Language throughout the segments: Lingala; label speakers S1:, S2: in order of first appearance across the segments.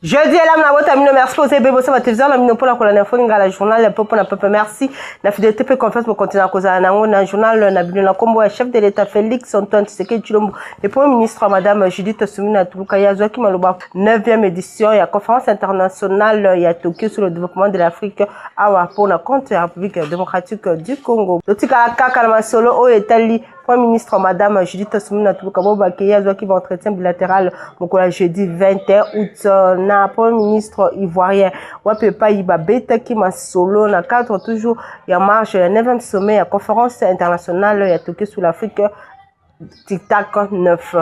S1: Jeudi, elle a la mino merci pour ces bébés sur la télévision, la mino pour la colonne info, la journal, le peuple, merci. La fidélité peut confiance pour continuer à causer un journal, la bino, la combo, chef de l'État Félix Antoine Tshisekedi Tshilombo, le premier ministre, madame Judith Suminwa Tuluka, Joachim Maloba, 9e édition, il y a conférence internationale, il y a Tokyo sur le développement de l'Afrique, pour la compte la République démocratique du Congo. Le tika kaka solo au Italie, Premier ministre Madame Judith Suminwa Tuluka Bobakeya qui va entretien bilatéral mokola jeudi 21 août na Premier ministre ivoirien Wapepa Ibabeta qui m'a solo na cadre toujours ya marche ya 9e sommet ya conférence internationale ya Tokyo sur l'Afrique TikTok 9.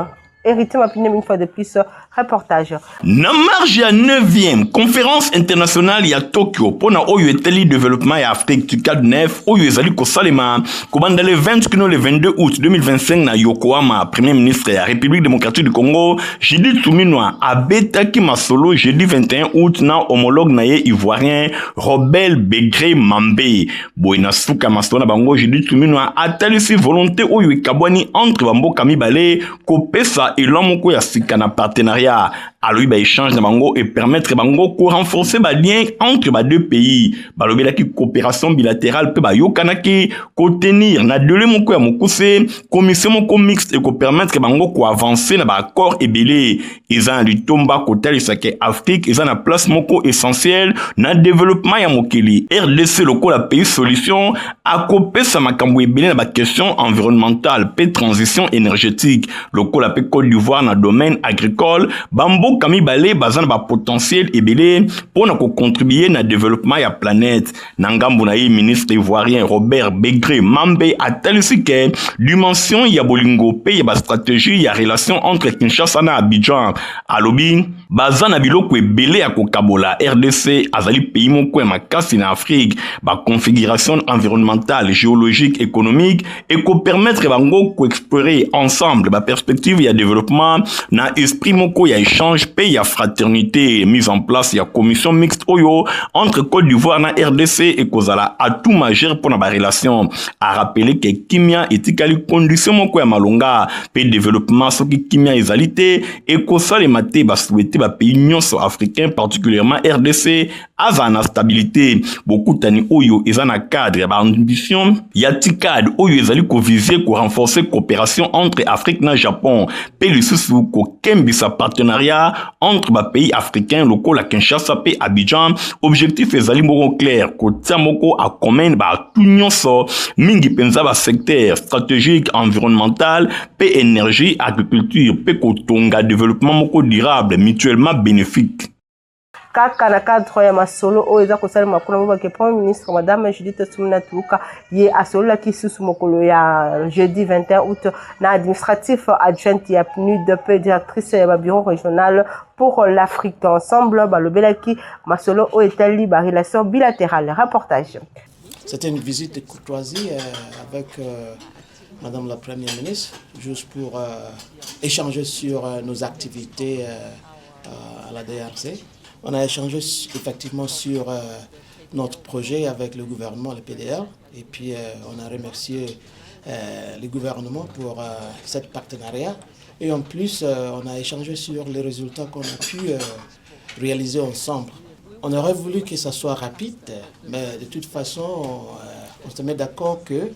S1: Héritier Mapine une fois de plus reportage.
S2: Na marge ya 9e conférence internationale ya Tokyo pona oyo eteli développement ya Afrique TICAD 9 oyo ezali kosalema kobanda le 20 kino le 22 août 2025 na Yokohama. Premier ministre ya République démocratique du Congo Judith Suminwa abetaki masolo jeudi 21 août na homologue na ye ivoirien Robert Begré Mambé. Boy na suka masolo na bango Judith Suminwa atalisi volonté oyo ekabwani entre bamboka mibale kopesa elomoko ya sika na partenariat alobi ba échange na bango et permettre bango ko renforcer ba lien entre ba deux pays balobelaki coopération bilatérale pe ba yokanaki ko tenir na dele moko ya mokuse commission moko mixte et ko permettre bango ko avancer na ba accord ebele ezana litomba ko talisa ke Afrique ezana place moko essentiel na développement ya mokili RDC lokola pays solution a kopesa makambo ebele na ba question environnementale pe transition énergétique lokola pe Côte d'Ivoire na domaine agricole bambo kami balé bazana ba potentiel ebele pour ko contribuer na développement ya planète nangambo na ye ministre ivoirien Robert Begré Mambé a talisi ke dimension ya bolingo pe ya ba stratégie ya relation entre Kinshasa na Abidjan alobi bazana biloko ebele ya kokabola RDC azali pays moko ya makasi na Afrique ba configuration environnementale géologique économique et ko permettre bango ko explorer ensemble ba perspective ya développement na esprit moko ya échange pe ya fraternité mise en place ya commission mixte oyo entre Côte d'Ivoire na RDC et kozala atout majeur pour na ba relation a rappeler que kimia etikali condition moko ya malonga pe développement soki kimia ezalité et kosalema te ba souhaiter ba pays nyonso africain particulièrement RDC azana stabilité beaucoup tani oyo ezana cadre ba ambition ya TICAD oyo ezali ko viser ko renforcer coopération entre Afrique na Japon pe lisusu ko kembisa partenariat entre ba pays africains locaux la Kinshasa pe Abidjan objectif ezali moko clair ko tia moko a commun ba tout nyonso mingi penza ba secteur stratégique environnemental pe énergie agriculture pe ko tonga développement moko durable mutuellement bénéfique.
S1: Kaka na cadre ya masolo o eza kosala makuna mba ke Premier ministre madame Judith Suminwa Tuluka ye asolo ki susu mokolo ya jeudi 21 août na administratif adjointe ya PNUD de directrice ya bureau régional pour l'Afrique ensemble balobelaki masolo o etali ba relation bilatérale reportage.
S3: C'était une visite de courtoisie avec madame la première ministre juste pour échanger sur nos activités à la DRC. On a échangé effectivement sur notre projet avec le gouvernement, le PDR, et puis on a remercié le gouvernement pour ce partenariat. Et en plus, on a échangé sur les résultats qu'on a pu réaliser ensemble. On aurait voulu que ça soit rapide, mais de toute façon, on se met d'accord que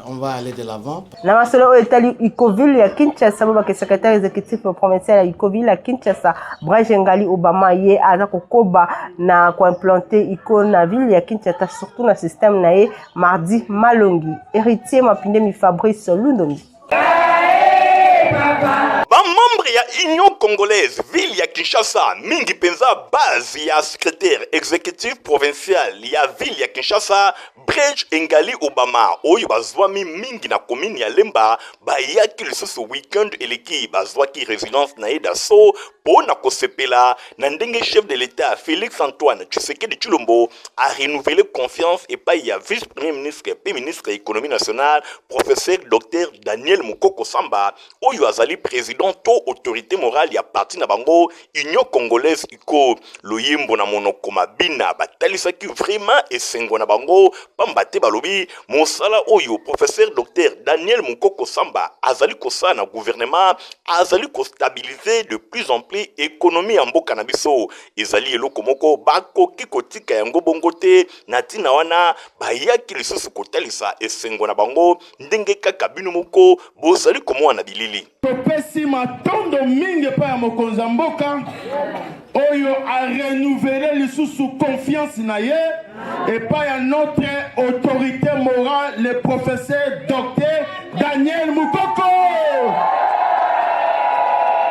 S3: on va aller de l'avant.
S1: Na masolo etali Icoville ya Kinshasa baba ke secrétaire exécutif provincial ya Icoville ya Kinshasa Brage Ngali Obama ye aza kokoba na ko implanter icône na ville ya Kinshasa surtout na système na ye mardi malongi héritier mapinde mi Fabrice Lundombi.
S2: Membre ya Union Congolaise ville ya Kinshasa mingi penza base ya secrétaire exécutif provincial ya ville ya Kinshasa Brege Ngali Obama oyo bazwami mingi na commune ya Lemba bayaki lisusu weekend eleki bazwaki résidence na Edaso pona kosepela na ndenge chef de l'État Félix Antoine Tshisekedi Tshilombo a renouvelé confiance et pa ya vice-premier ministre et ministre de l'économie nationale professeur Dr Daniel Mukoko Samba oyo azali président to autorité morale national ya parti na bango Union Congolaise iko loyimbo na monoko mabina batalisaki vraiment esengo na bango pambate balobi mosala oyo professeur Dr Daniel Mukoko Samba azali kosala na gouvernement azali ko stabiliser de plus en plus économie ya mboka na biso ezali eloko moko bakoki kotika yango bongo te na tina wana bayaki lisusu kotalisa esengo na bango ndenge kaka bino moko bozali komona bilili
S4: topesi matondo mingi pa ya mokonza mboka oyo a renouvelé lisusu confiance na ye et pas à notre autorité morale le professeur Dr Daniel Mukoko.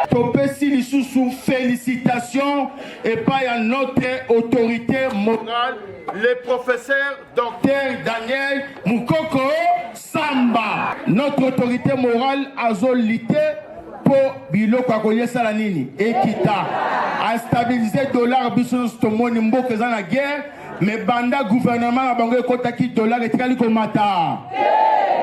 S4: Topesi lisusu félicitations et pas à notre autorité morale le professeur Dr Daniel Mukoko Samba. Notre autorité morale a zolité pour biloko akoye sala nini ekita a stabiliser dollar biso tomoni mboka za na guerre mais banda gouvernement na bango ekotaki dollar etikali komata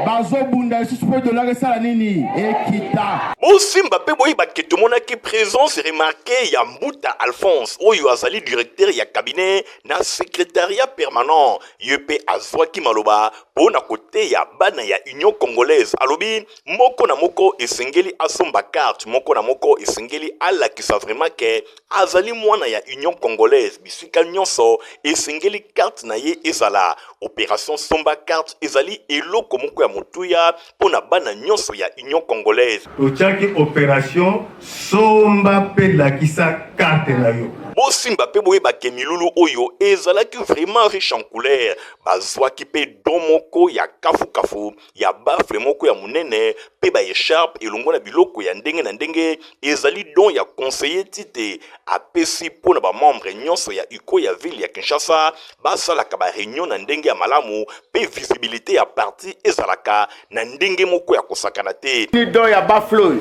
S4: bazo bunda lisusu po dollar esala nini ekita
S2: Bosimba pe boyi baketo monaki présence remarquée ya Mbuta Alphonse oyo azali directeur ya cabinet na secrétariat permanent yepe azwaki maloba pona kote ya bana ya Union Congolaise alobi moko na moko esengeli asomba carte moko na moko esengeli ala kisa vraiment ke azali mwana ya Union Congolaise bisika nyonso esengeli carte na ye ezala opération somba carte ezali eloko moko ya motuya pona bana nyonso ya Union Congolaise
S4: tochaki opération somba pe la kisa carte na yo
S2: Bosimba pe boye bakemilulu oyo ezalaki vraiment riche en couleur bazwaki pe domoko ya kafu ya bafle moko ya munene pe ba écharpe elongo na biloko ya ndenge na ndenge ezali don ya conseiller tite apesi pona ba membre nyonso ya iko ya ville ya Kinshasa basalaka ba réunion na ndenge ya malamu pe visibilité ya parti ezalaka na ndenge moko ya kosakana te
S5: ni don ya baflo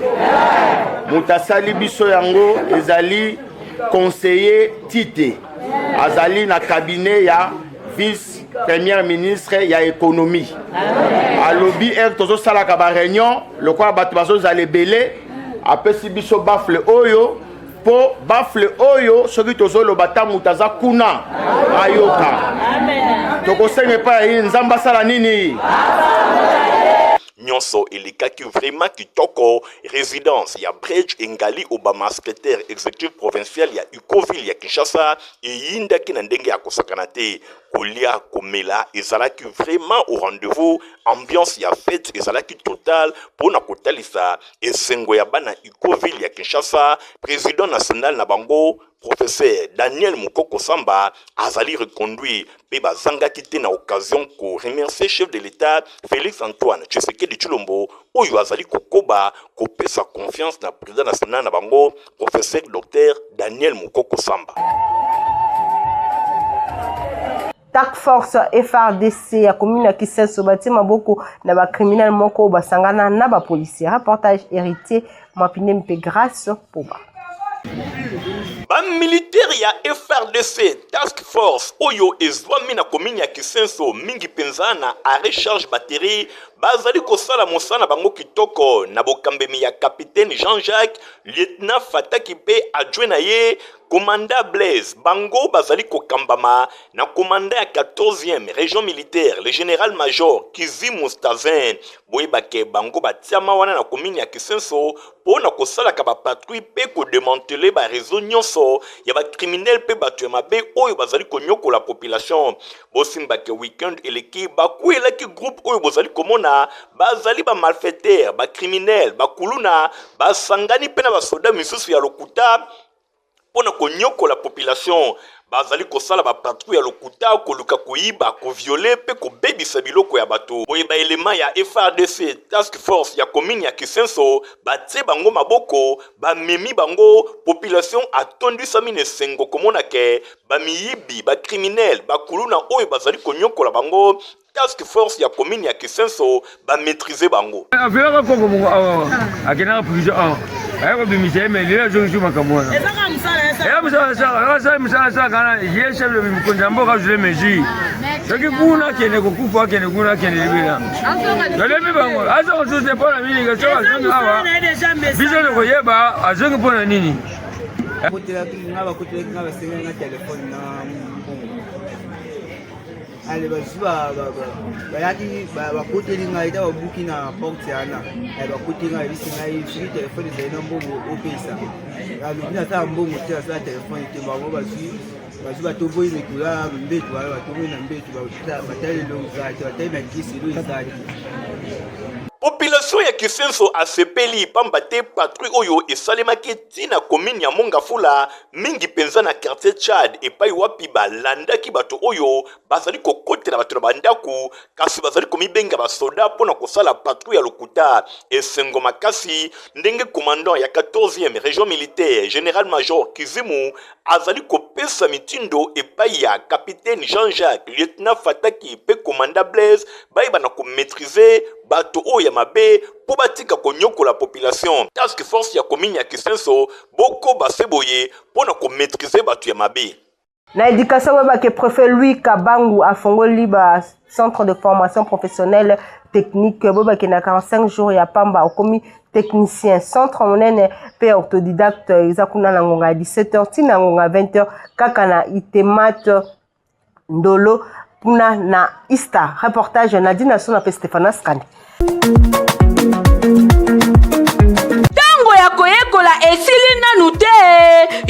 S5: mutasali biso yango ezali conseiller Tite azali na cabinet ya vice premier ministre ya économie alobi tozo salaka ba réunion lokwa bato bazo zale belé apesi biso bafle oyo po bafle oyo soki tozo lobata mutaza kuna ayoka tokosenge pa yi nzamba sala nini
S2: nyonso elikaki vraiment kitoko résidence ya Bridge Engali Obama secrétaire exécutif provincial ya Ukoville ya Kinshasa eyindaki na ndenge ya kosakana te kolia komela ezalaki vraiment au rendez-vous ambiance ya fête ezalaki total pona kotalisa esengo ya bana Ukoville ya Kinshasa président national na bango professeur Daniel Mukoko Samba azali reconduit pe bazangaki te na occasion ko remercier chef de l'État Félix Antoine Tshisekedi Tshilombo oyo azali kokoba kopesa confiance na président national na bango professeur Dr Daniel Mukoko Samba.
S1: Task Force FRDC ya commune ya Kisenso bati maboko na ba criminel moko basangana na ba policier. Reportage héritier Mapine Mpe Grâce Poba.
S2: Ba militaire ya FRDC Task Force oyo ezwami na commune ya Kisenso mingi penzana a recharge batterie bazali kosala mosana bango kitoko na bokambemi ya capitaine Jean-Jacques lieutenant Fataki pe adjoint na ye commandant Blaise bango bazali kokambama na commandant ya 14e région militaire le général major Kizi Mustazin boyebake bango batiama wana na commune ya Kisenso pona kosalaka ba patrouille pe ko démanteler ba réseau nyonso ya ba criminel pe batu mabe oyo bazali konyokola population bosimbake weekend eleki bakuelaki groupe oyo bozali komona bazali ba malfaiteur ba criminel ba kuluna basangani pe na ba soda misusu ya lokuta pona konyokola population bazali kosala ba patrouille ya lokuta koluka koyiba ko violer pe ko bebisa biloko ya bato boyeba elema ya FRDC Task Force ya commune ya Kisenso batie bango maboko ba memi bango population atondisa mine sengo komona ke ba miyibi ba criminel ba kuluna oyo bazali konyokola bango Task Force ya commune ya Kisenso ba maîtriser bango
S6: affaire ko akena prison ayako bimise mais les gens qui makamona musala kana ye chef de mkonza mboka je le meji soki kuna kende kokufa kende kuna kende libela nalebi bango aza kosusa mpona mingi soki azongi awa biso tokoyeba azongi mpona nini
S7: bakotelaki nga basengeli nga telefone na mbongo ale basu bayaki bakoteli ngai ta babuki na porte yana bakoteli ngai bisi ngai soki telefone ezali na mbongo opesa alobi nasala mbongo te asala telefone te bango basu batoboyi mikula mbetu wana batoboyi na mbetu batali lelo eza te batali na kisi lelo eza te.
S2: Population ya Kisenso asepeli pamba te patrouille oyo esalemaki tina commune ya Mongafula mingi penza na quartier Tchad epai wapi balandaki bato oyo bazali kokotela bato na bandaku kasi bazali komibenga basoda mpona kosala patrouille ya lokuta esengo makasi ndenge commandant ya 14e région militaire général major Kizimu azali kopesa mitindo epai ya capitaine Jean-Jacques lieutenant Fataki pe commandant Blaise bayeba na komaîtriser bato oya mabe po batika konyokola population. Task force ya commune ya Kisenso boko baseboye pona ko maîtriser bato ya mabe.
S1: Na éducation que préfet Louis Kabangu a fongoli ba centre de formation professionnelle technique boba ki na 45 jours ya pamba okomi technicien centre monene pe autodidacte ezakuna na ngonga 17h tina ngonga 20h kaka na itemat ndolo kuna na Ista. Reportage Nadine Sona pe Stéphane Skandi.
S8: Tango ya koyekola esili nanu te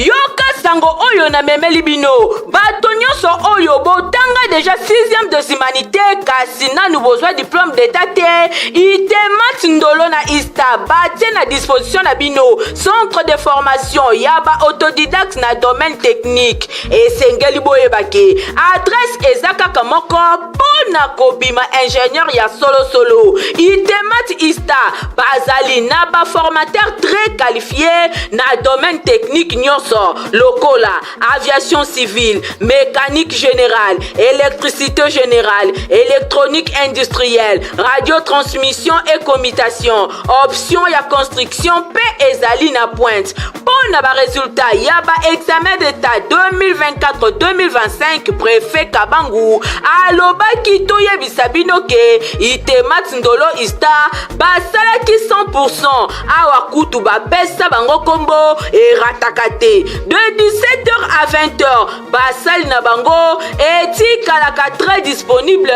S8: yoka sango oyo na memeli bino bato nyonso oyo botanga déjà 6e de humanité kasi nanu bozwa diplôme d'état te itemat ndolo na Ista batie na disposition na bino centre de formation ya ba autodidacte na domaine technique esengeli boyebake adresse ezakaka moko pona kobima ingénieur ya solo itemat Ista bazali na ba formateur très qualifié na domaine technique nyonso lokola aviation civile, mécanique générale, électricité générale, électronique industrielle, radiotransmission et commutation, option ya construction P ezali na pointe. Pour na ba résultat ya ba examen d'état 2024-2025 préfet Kabangu aloba kito yebisa bino ke itemat ndolo Ista basalaki 100% awa kutu ba pesa bango kombo e ratakate de 17h à 20h basali na bango etikalaka très disponible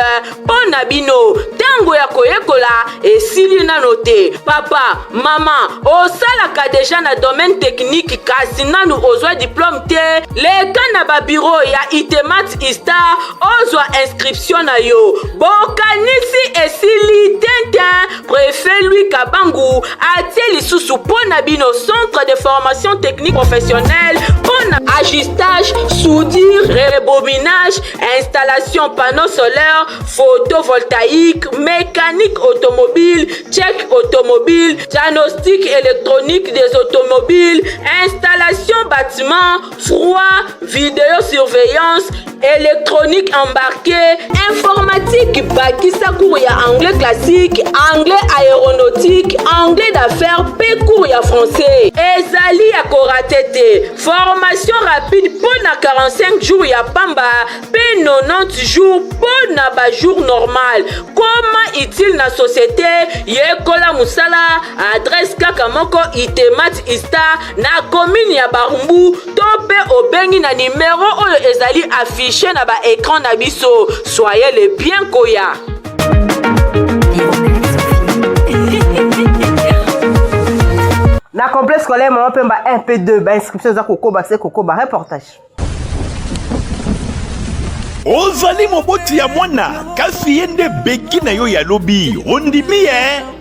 S8: pour na bino tango ya koyekola esili nano te papa mama osalaka déjà na domaine technique kasi nanu ozwa diplôme te leka na ba bureau ya itemat Ista ozwa inscription na yo bokanisi esili tintin préfet Louis Kabangu atie lisusu pona bino centre de formation technique professionnelle pona ajustage, soudure, rebobinage, installation panneaux solaires, photovoltaïque, mécanique automobile, check automobile, diagnostic électronique des automobiles, installation bâtiment, froid, vidéosurveillance, électronique embarquée, informatique, bakisa cours ya anglais classique, anglais aéronautique, anglais d'affaires, pe cours ya français. Ezali ya koratete, formation rapide pour na 45 jours ya pamba, pe 90 jours pour na ba jour normal. Comment utile na société, yekola musala, adresse kaka moko itemat Ista na commune ya Barumbu, tope obengi na numéro oyo ezali affiché na ba écran na biso. Soyez les bien koya.
S1: Na complexe scolaire maman pemba 1 P2 ba inscription za kokoba c'est kokoba reportage.
S2: Ozali moboti ya mwana kasi yende beki na yo ya lobi ondimi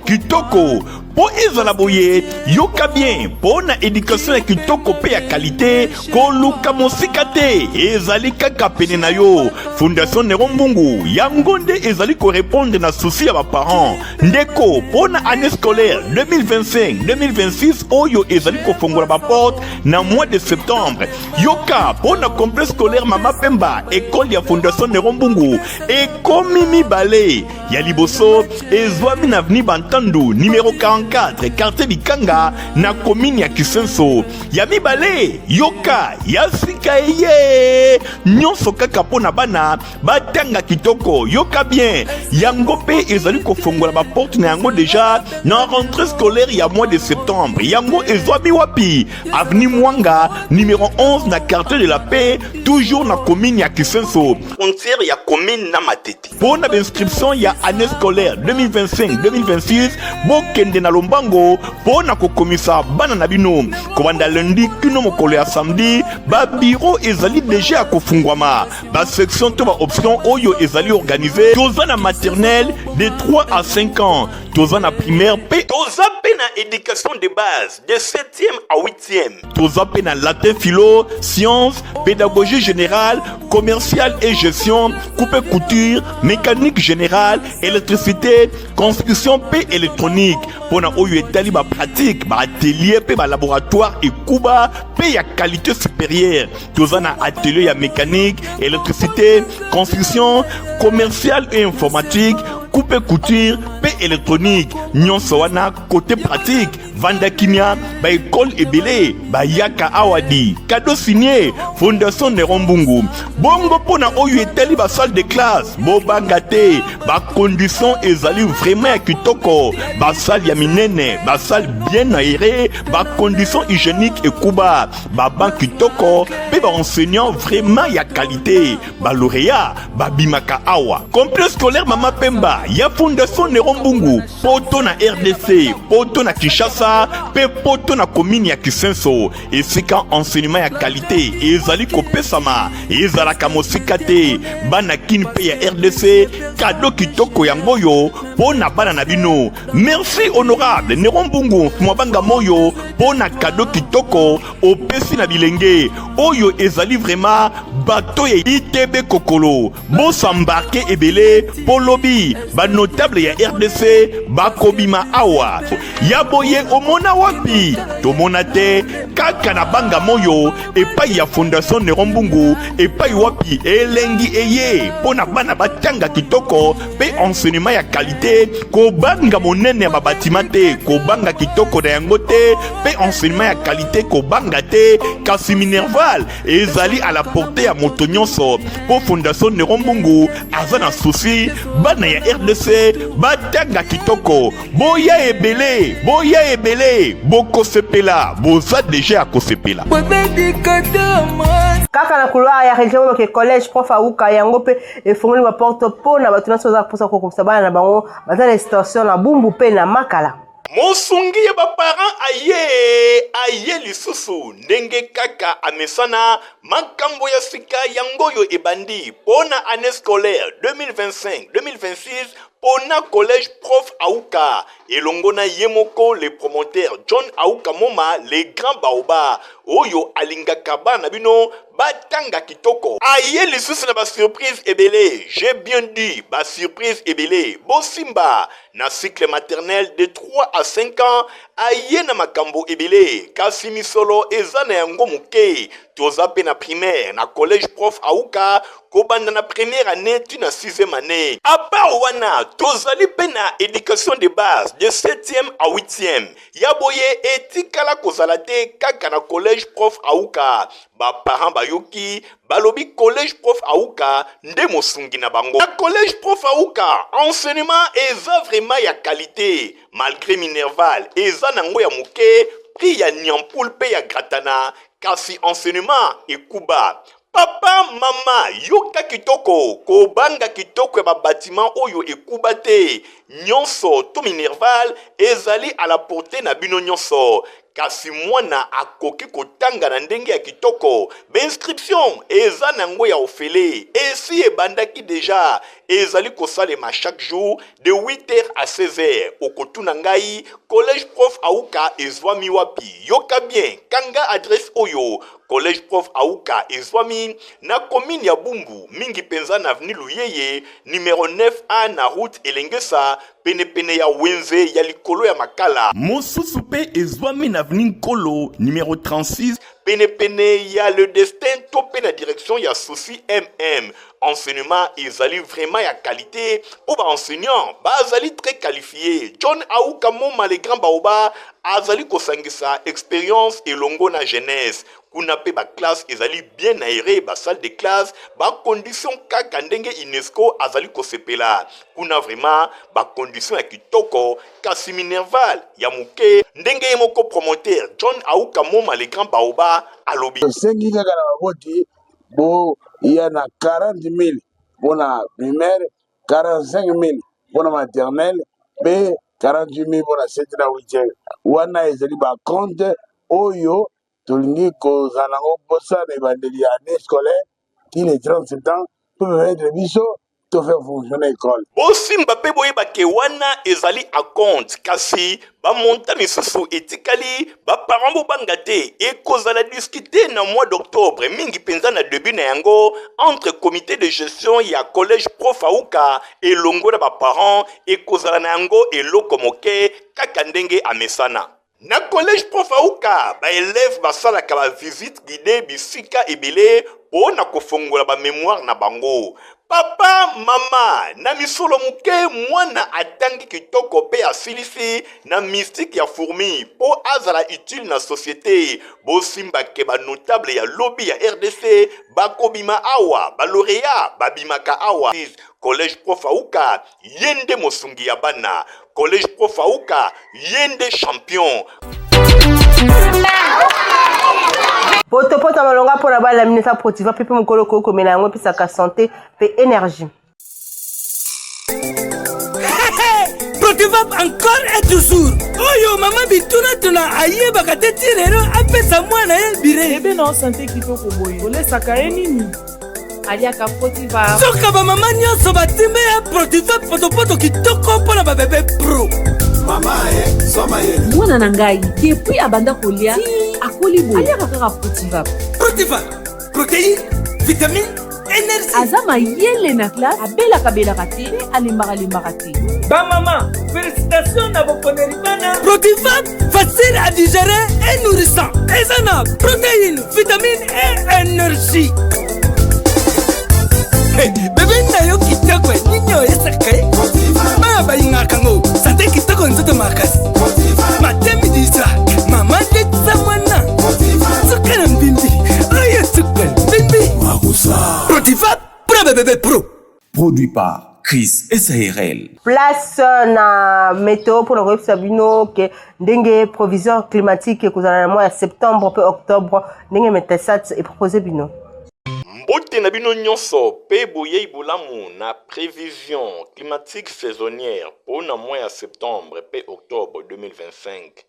S2: kitoko po ezala boye yoka bien po na éducation ya kitoko pe ya qualité koluka mosika te ezali kaka pene na yo. Fondation Nerombungu yango nde ezali ko répondre na souci ya ba parents ndeko po na année scolaire 2025-2026 oyo ezali ko fongola ba porte na mois de septembre. Yoka po na complexe scolaire Mama Pemba école ya Fondation Nerombungu ekomi mibale ya liboso ezwami na avenue Bantandu numéro 44 quartier Bikanga na commune ya Kisenso. Ya mibale yoka ya sika eye nyonso kaka pona bana batanga kitoko yoka bien yango pe ezali kofongola ba porte na yango déjà na rentrée scolaire ya mois de septembre. Yango ezwami wapi avenue Mwanga numéro 11 na quartier de la paix toujours na commune ya Kisenso frontière ya commune na Matete. Pona inscription ya année scolaire 2025-2026 bokende na Lombango pona kokomisa bana na bino kobanda lundi kino mokolo ya samedi ba bureau ezali déjà kofungwama ba section to ba option oyo ezali organisé toza na maternelle de 3 à 5 ans toza na primaire pe toza pe na éducation de base de 7e à 8e toza pe na latin philo sciences pédagogie générale commerciale et gestion coupe couture mécanique générale électricité construction pe électronique pona oyo etali ba pratique ba atelier pe ba laboratoire et kuba pe ya qualité supérieure toza na atelier ya mécanique électricité construction commerciale et informatique coupe couture pe électronique nyonso wana côté pratique vanda kimia ba école ebele ba yaka awadi cadeau signé fondation Nerombungu bongo pona oyo etali ba salle de classe bo bangate ba condition ezali vraiment ya kitoko ba salle ya minene ba salle bien aérée ba condition hygiénique et kuba ba banc kitoko pe ba enseignant vraiment ya qualité ba lauréat ba bimaka awa complexe scolaire Mama Pemba ya fondation Nerombungu poto na RDC poto na Kinshasa pe poto na commune ya Kisenso esika enseignement ya qualité ezali kopesama ezalaka mosika te bana kin pe ya RDC cadeau kitoko yango yo pona bana na bino. Merci honorable Nerombungu mwabanga moyo pona cadeau kitoko opesi na bilenge oyo ezali vraiment bato ya ITB kokolo bosambarke ebele polobi ba notable ya RDC bakobima awa ya boye omona wapi tomona te kaka na banga moyo epai ya fondation Nerombungu epai wapi elengi eye pona bana batanga kitoko pe enseignement ya qualité ko banga monene ya babatima te ko banga kitoko na yango te pe enseignement ya qualité ko banga te kasi Minerval ezali à la portée ya moto nyonso po fondation Nerombungu aza na souci bana ya RDC batanga kitoko boya ebele boko sepela boza déjà akosepela
S1: kaka na couloir ya région ke collège prof Auka yango pe efungoli ba porte po na bato naso za posa ko komisa bana na bango bazala station na Bumbu pe na Makala
S2: mosungi ya baparent aye lisusu ndenge kaka amesana makambo ya sika yango yo ebandi pona année scolaire 2025-2026 pona collège prof Auka elongona yemoko le promoteur John Auka Moma le grand baoba oyo alingaka bana bino batanga kitoko aye lisusu na ba surprise ebele j'ai bien dit ba surprise ebele bosimba na cycle maternel de 3 à 5 ans aye na makambo ebele kasi misolo eza na yango muke toza pe na primaire na collège prof Auka kobanda na première année tu na 6e année à part wana tozali pe na éducation de base de 7e à 8e yaboye etikala kozala te kaka na collège prof Auka ba parents bayoki balobi collège prof Auka nde mosungi na bango na collège prof Auka enseignement eza vraiment ya qualité malgré Minerval eza nango ya muke prix ya nyampoule pe ya gratana kasi enseignement ekuba papa mama yoka kitoko kobanga kitoko ya babatima oyo ekuba te nyonso to Minerval ezali à la portée na bino nyonso kasi mwana akoki kotanga na ndenge ya kitoko b'inscription eza nango ya ofele esi ebandaki déjà ezali kosalema chaque jour de 8h à 16h okotuna ngai collège prof Auka ezwami wapi yoka bien kanga adresse oyo collège prof Auka ezwami na commune ya Bumbu mingi penza na avenue Luyeye numéro 9A na route Elengesa pene ya Wenze ya likolo ya Makala mosusu pe ezwami na avenue Nkolo numéro 36 Pene y a le destin topé na direction ya souci MM. Enseignement ezali vraiment ya qualité pour ba enseignant bazali très qualifié. John Aouka Moma le grand baoba azali kosangisa expérience et longo na jeunesse. Kuna pe ba classe ezali bien aéré ba salle de classe ba condition kaka ndenge UNESCO azali kosepela. Kuna vraiment ba condition ya kitoko kasi Minerval ya muke ndenge moko promoteur John Aouka Moma le grand baoba alobi.
S9: Sengi kaka na maboti bo il y en a 40 000 pour la primaire, 45 000 pour la maternelle, et 48 000 pour la 7e et la 8e. Wana ezali ba compte oyo tolingi kozanango posa na bandeli année scolaire qui les 37 ans peuvent être biso to faire fonctionner l'école.
S2: Bosimba pe boyeba ke wana ezali a compte kasi ba monta misusu etikali ba parents bo bangate e kozala discuter na mois d'octobre mingi penza na début na yango entre comité de gestion ya collège prof Aouka et longo na ba parents e kozala na yango eloko moke kaka ndenge amesana. Na collège prof Aouka ba élève basala ka ba visite guidée bisika ebele po na kofongola ba mémoire na bango. Papa, mama, na misolo muke mwana atangi kitoko pe asilisi na mystique ya fourmi po azala utile na société. Bo simba ke ba notable ya lobby ya RDC bakobima awa, ba lauréat babimaka awa. Collège prof Aouka yende mosungi ya bana. Collège prof Aouka yende champion.
S1: Poto malonga pour la balle la ministre Protiva pepe mukolo koko mena yango pisa ka santé pe énergie.
S10: Protiva encore et toujours. Oyo mama bituna tuna aye bakate tirero apesa mwana ye bire.
S11: Ebe na santé kitoko boye. Ole sakaye nini? Aliaka Protiva.
S10: Soka ba mama nyonso batimbe ya Protiva poto kitoko pona ba bébé pro.
S12: Mama soma ye.
S11: Mwana na ngai depuis abanda kolia. Akoli boye. Aliaka kaka Protiva.
S10: Protiva. Protéine, vitamine, énergie.
S11: Azama yele na classe abela kabela kate alimbaka te.
S10: Ba maman, félicitations na bokoneri bana. Protiva, facile à digérer et nourrissant. Ezana, protéines, vitamines et énergie. Hey, bébé na yo kitoko ninyo esakaye. Ba ba ingakango, santé kitoko nzoto makasi. Matemi disa, mama de samana. Sukana mbimbi, oye sukana mbimbi.
S12: Wakusa.
S10: Protiva, pro bébé pro.
S12: Produit par Chris SARL.
S1: Place na météo pour le rep sabino que ndenge provision climatique kozala na mois ya septembre pe octobre ndenge metesat et proposer bino.
S2: Mbote na bino nyonso pe boye ibulamu na prévision climatique saisonnière pour na mois ya septembre pe octobre 2025.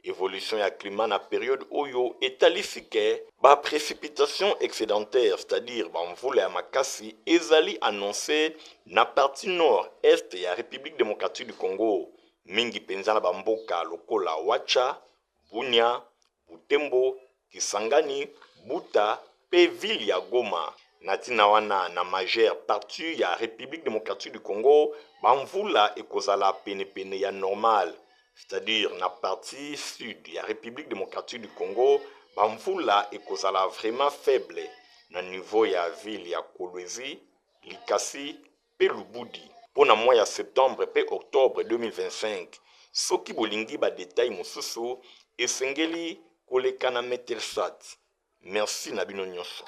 S2: Évolution ya climat na période oyo etalisike ba précipitation excédentaire, c'est-à-dire ba mvula ya makasi ezali annoncé na partie nord-est ya République démocratique du Congo. Mingi penza na bamboka lokola Wacha, Bunia, Butembo, Kisangani, Buta, pe ville ya Goma. Natina wana na majeure partie ya République démocratique du Congo, bamvula ekozala pene ya normal. C'est-à-dire na partie sud de la République démocratique du Congo, bamvula ekozala vraiment faible na niveau ya ville ya Kolwezi, Likasi, pe Lubudi. Pour na mois ya septembre pe octobre 2025, soki bolingi ba détail mosusu esengeli koleka na Metersat. Merci na bino nyonso.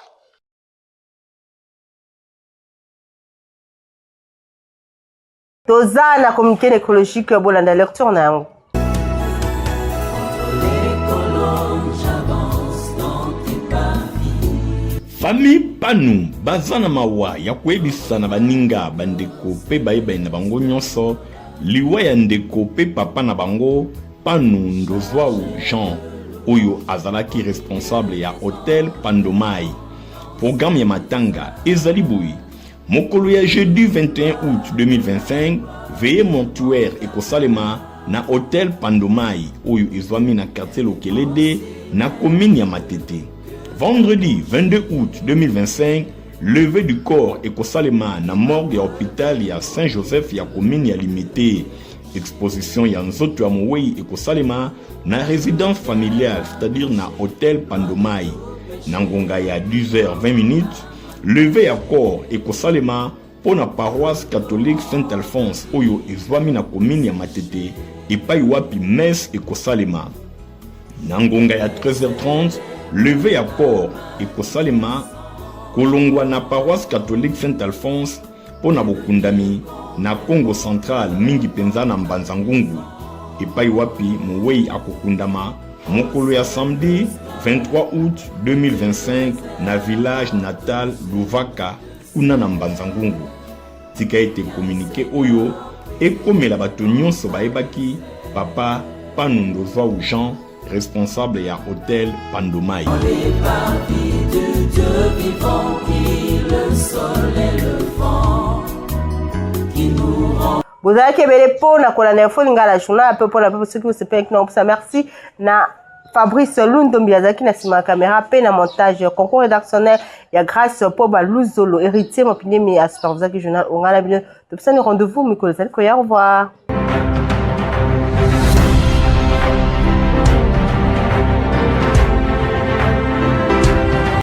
S1: Toza na communiqué écologique bolanda lecture na yango.
S2: Famille Panu bazana mawa ya kuebisa na baninga bandeko pe baeba na bango nyonso liwa ya ndeko pe papa na bango Panu Ndozwa Jean oyo azalaki responsable ya Hôtel Pandomai. Programme ya matanga ezali boyi mokolo ya jeudi 21 août 2025 veillée mortuaire ekosalema na Hôtel Pandomai oyo ezwami na quartier Lokelede na commune ya Matete. Vendredi 22 août 2025, levée du corps ekosalema na morgue ya hôpital ya Saint-Joseph ya commune ya Limité. exposition ya nzoto ya mowei ekosalema na résidence familiale, c'est-à-dire na hôtel Pandomai. Na ngonga ya 10h20, levée ya corps ekosalema pour la paroisse catholique Saint-Alphonse oyo ezwami na commune ya Matete epai wapi messe ekosalema. Na ngonga ya 13h30, levée ya corps ekosalema kolongwa na paroisse catholique Saint-Alphonse pour na bokundami na Congo central mingi penza na Mbanza Ngungu epai wapi mowei akokundama mokolo ya samedi 23 août 2025 na village natal Luvaka kuna na Mbanza Ngungu. Tika ete communiqué oyo ekomela bato nyonso baebaki papa Panundo Zwa Jean, responsable ya hôtel Pandomai.
S1: Vous avez kebele pona kola na info lingala journal peu pona peu ceux qui se payent non ça merci na Fabrice Lundombi azaki na sima caméra pe na montage concours rédactionnel ya grâce pour Baluzolo héritier mon pinier mais à superviseur journal on a la bien de rendez-vous Mikolo, au revoir.